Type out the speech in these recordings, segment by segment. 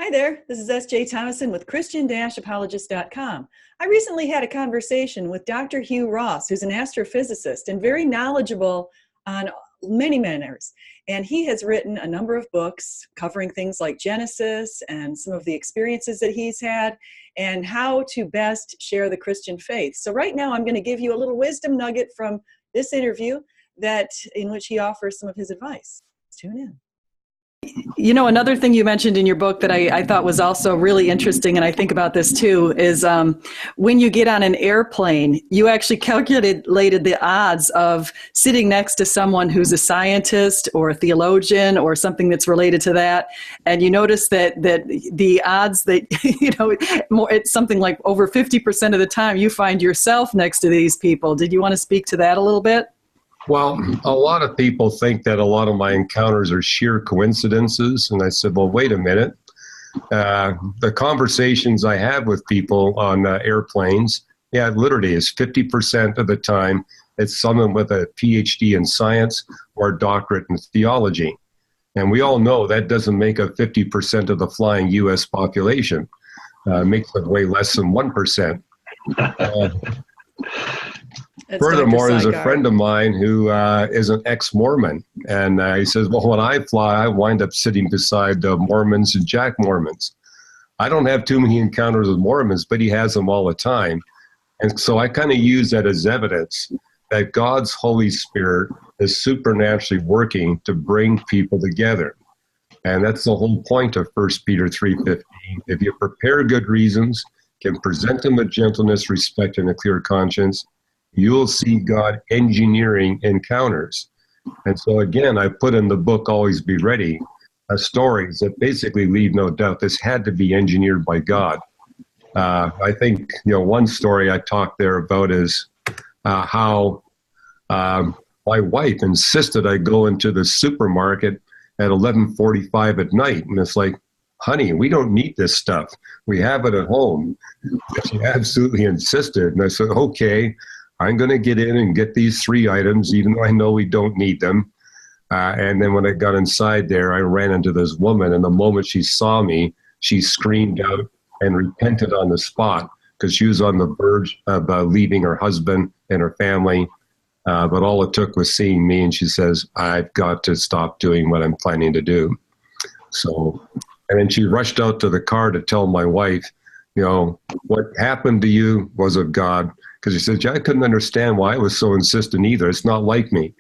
Hi there, this is S.J. Thomason with Christian-Apologist.com. I recently had a conversation with Dr. Hugh Ross, who's an astrophysicist and very knowledgeable on many matters. And he has written a number of books covering things like Genesis and some of the experiences that he's had and how to best share the Christian faith. So right now I'm going to give you a little wisdom nugget from this interview in which he offers some of his advice. Tune in. You know, another thing you mentioned in your book that I thought was also really interesting, and I think about this too, is when you get on an airplane, you actually calculated the odds of sitting next to someone who's a scientist or a theologian or something that's related to that, and you notice that the odds that, it's something like over 50% of the time you find yourself next to these people. Did you want to speak to that a little bit? Well, a lot of people think that a lot of my encounters are sheer coincidences. And I said, well, wait a minute. The conversations I have with people on airplanes, it literally is 50% of the time it's someone with a PhD in science or a doctorate in theology. And we all know that doesn't make up 50% of the flying U.S. population. It makes it way less than 1%. Furthermore, there's a friend of mine who is an ex-Mormon, and he says, well, when I fly, I wind up sitting beside Mormons and Jack Mormons. I don't have too many encounters with Mormons, but he has them all the time. And so I kind of use that as evidence that God's Holy Spirit is supernaturally working to bring people together. And that's the whole point of 1 Peter 3:15. If you prepare good reasons, can present them with gentleness, respect, and a clear conscience, you'll see God engineering encounters. And so again, I put in the book, Always Be Ready, stories that basically leave no doubt this had to be engineered by God. I think, one story I talked there about is how my wife insisted I go into the supermarket at 11:45 at night. And it's like, honey, we don't need this stuff. We have it at home. She absolutely insisted. And I said, okay, I'm going to get in and get these 3 items, even though I know we don't need them. And then when I got inside there, I ran into this woman. And the moment she saw me, she screamed out and repented on the spot because she was on the verge of leaving her husband and her family. But all it took was seeing me. And she says, I've got to stop doing what I'm planning to do. And then she rushed out to the car to tell my wife, what happened to you was of God. Because she said, I couldn't understand why I was so insistent either. It's not like me.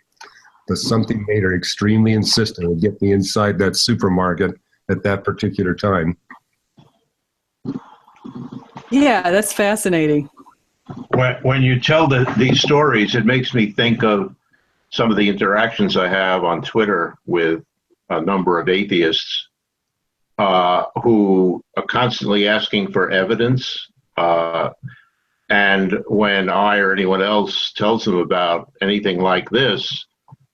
But something made her extremely insistent to get me inside that supermarket at that particular time. Yeah, that's fascinating. When you tell these stories, it makes me think of some of the interactions I have on Twitter with a number of atheists who are constantly asking for evidence. And when I or anyone else tells them about anything like this,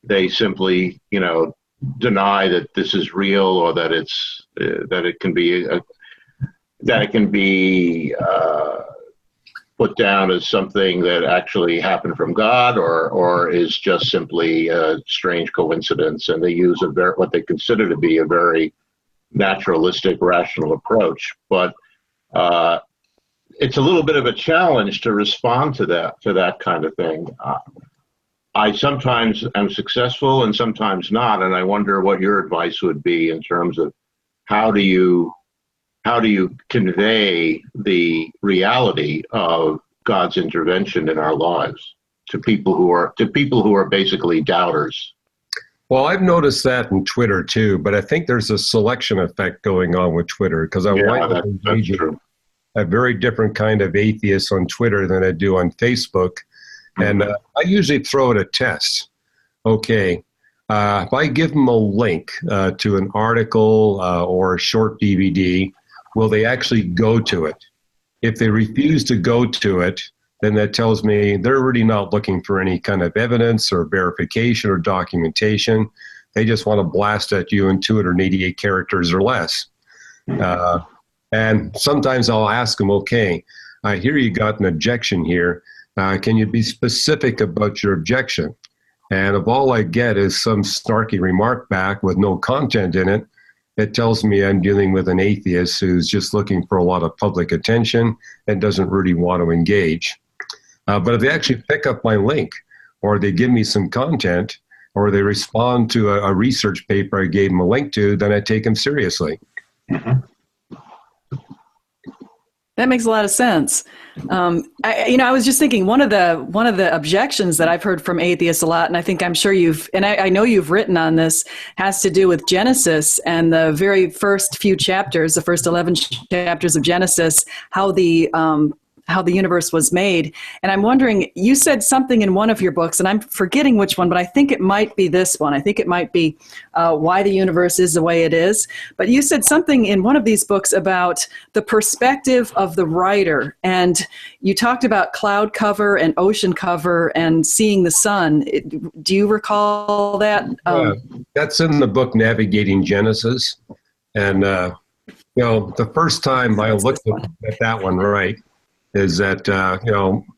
they simply, deny that this is real or that it can be put down as something that actually happened from God or is just simply a strange coincidence. And they use what they consider to be a very naturalistic, rational approach. But it's a little bit of a challenge to respond to that kind of thing. I sometimes am successful and sometimes not, and I wonder what your advice would be in terms of how do you convey the reality of God's intervention in our lives to people who are basically doubters. Well, I've noticed that in Twitter too, but I think there's a selection effect going on with Twitter because I wind up engaging a very different kind of atheist on Twitter than I do on Facebook. And I usually throw it a test. Okay, if I give them a link to an article or a short DVD, will they actually go to it? If they refuse to go to it, then that tells me they're really not looking for any kind of evidence or verification or documentation. They just want to blast at you in 288 characters or less. And sometimes I'll ask them, okay, I hear you got an objection here. Can you be specific about your objection? And if all I get is some snarky remark back with no content in it, it tells me I'm dealing with an atheist who's just looking for a lot of public attention and doesn't really want to engage. But if they actually pick up my link, or they give me some content, or they respond to a research paper I gave them a link to, then I take them seriously. Mm-hmm. That makes a lot of sense. I was just thinking one of the objections that I've heard from atheists a lot, and I'm sure I know you've written on this, has to do with Genesis and the very first few chapters, the first 11 chapters of Genesis, how the universe was made. And I'm wondering, you said something in one of your books, and I'm forgetting which one, but I think it might be this one. I think it might be Why the Universe is the Way It Is. But you said something in one of these books about the perspective of the writer. And you talked about cloud cover and ocean cover and seeing the sun. Do you recall that? That's in the book Navigating Genesis. And, the first time I looked at that one, right, is that,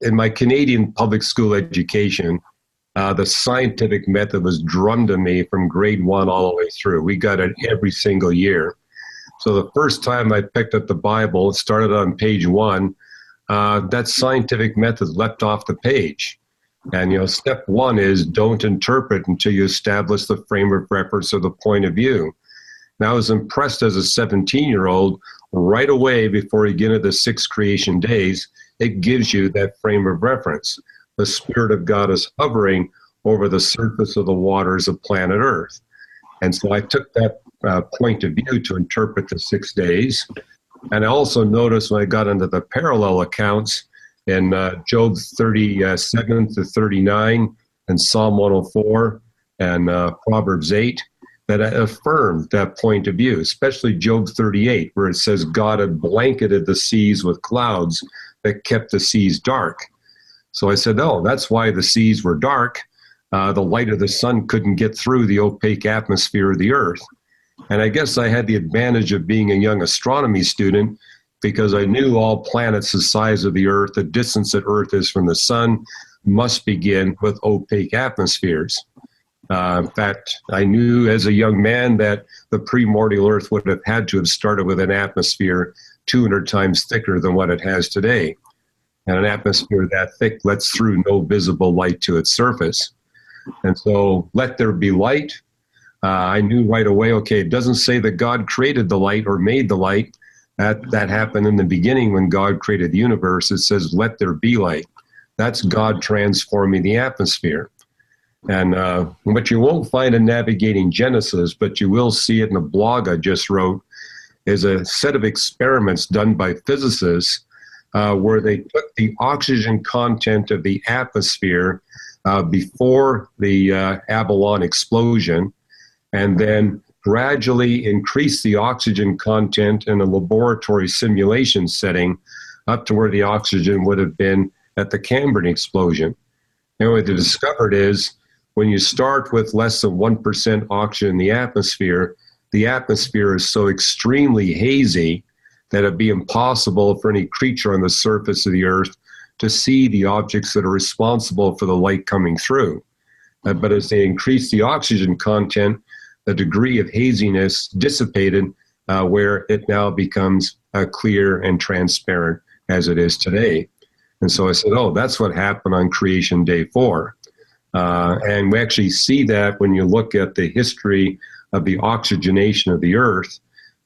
in my Canadian public school education, the scientific method was drummed to me from grade 1 all the way through. We got it every single year. So the first time I picked up the Bible, it started on page 1, that scientific method leapt off the page. And, step 1 is don't interpret until you establish the frame of reference or the point of view. And I was impressed as a 17-year-old. Right away before you get into the 6 creation days, it gives you that frame of reference. The Spirit of God is hovering over the surface of the waters of planet Earth. And so I took that point of view to interpret the 6 days. And I also noticed when I got into the parallel accounts in Job 37 to 39 and Psalm 104 and Proverbs 8, that affirmed that point of view, especially Job 38, where it says God had blanketed the seas with clouds that kept the seas dark. So I said, that's why the seas were dark. The light of the sun couldn't get through the opaque atmosphere of the earth. And I guess I had the advantage of being a young astronomy student because I knew all planets the size of the earth, the distance that earth is from the sun, must begin with opaque atmospheres. In fact, I knew as a young man that the primordial Earth would have had to have started with an atmosphere 200 times thicker than what it has today. And an atmosphere that thick lets through no visible light to its surface. And so, let there be light. I knew right away, it doesn't say that God created the light or made the light. That happened in the beginning when God created the universe. It says, let there be light. That's God transforming the atmosphere. And what you won't find in Navigating Genesis, but you will see it in a blog I just wrote, is a set of experiments done by physicists where they took the oxygen content of the atmosphere before the Avalon explosion and then gradually increased the oxygen content in a laboratory simulation setting up to where the oxygen would have been at the Cambrian explosion. And what they discovered is when you start with less than 1% oxygen in the atmosphere is so extremely hazy that it'd be impossible for any creature on the surface of the earth to see the objects that are responsible for the light coming through. But as they increase the oxygen content, the degree of haziness dissipated where it now becomes clear and transparent as it is today. And so I said, that's what happened on creation day 4. And we actually see that when you look at the history of the oxygenation of the earth,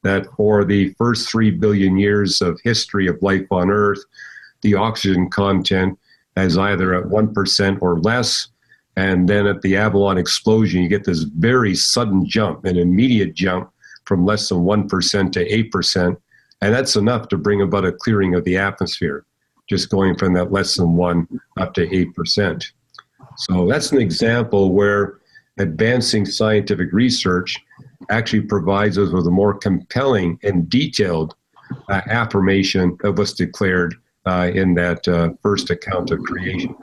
that for the first 3 billion years of history of life on earth, the oxygen content is either at 1% or less. And then at the Avalon explosion, you get this very sudden jump, an immediate jump from less than 1% to 8%. And that's enough to bring about a clearing of the atmosphere, just going from that less than 1 up to 8%. So that's an example where advancing scientific research actually provides us with a more compelling and detailed affirmation of what's declared in that first account of creation.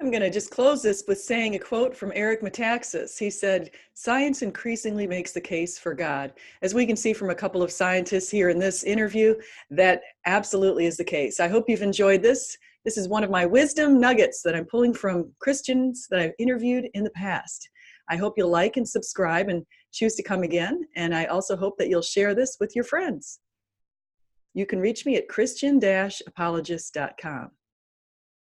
I'm going to just close this with saying a quote from Eric Metaxas. He said, "Science increasingly makes the case for God." As we can see from a couple of scientists here in this interview, that absolutely is the case. I hope you've enjoyed this. This is one of my wisdom nuggets that I'm pulling from Christians that I've interviewed in the past. I hope you'll like and subscribe and choose to come again. And I also hope that you'll share this with your friends. You can reach me at christian-apologist.com.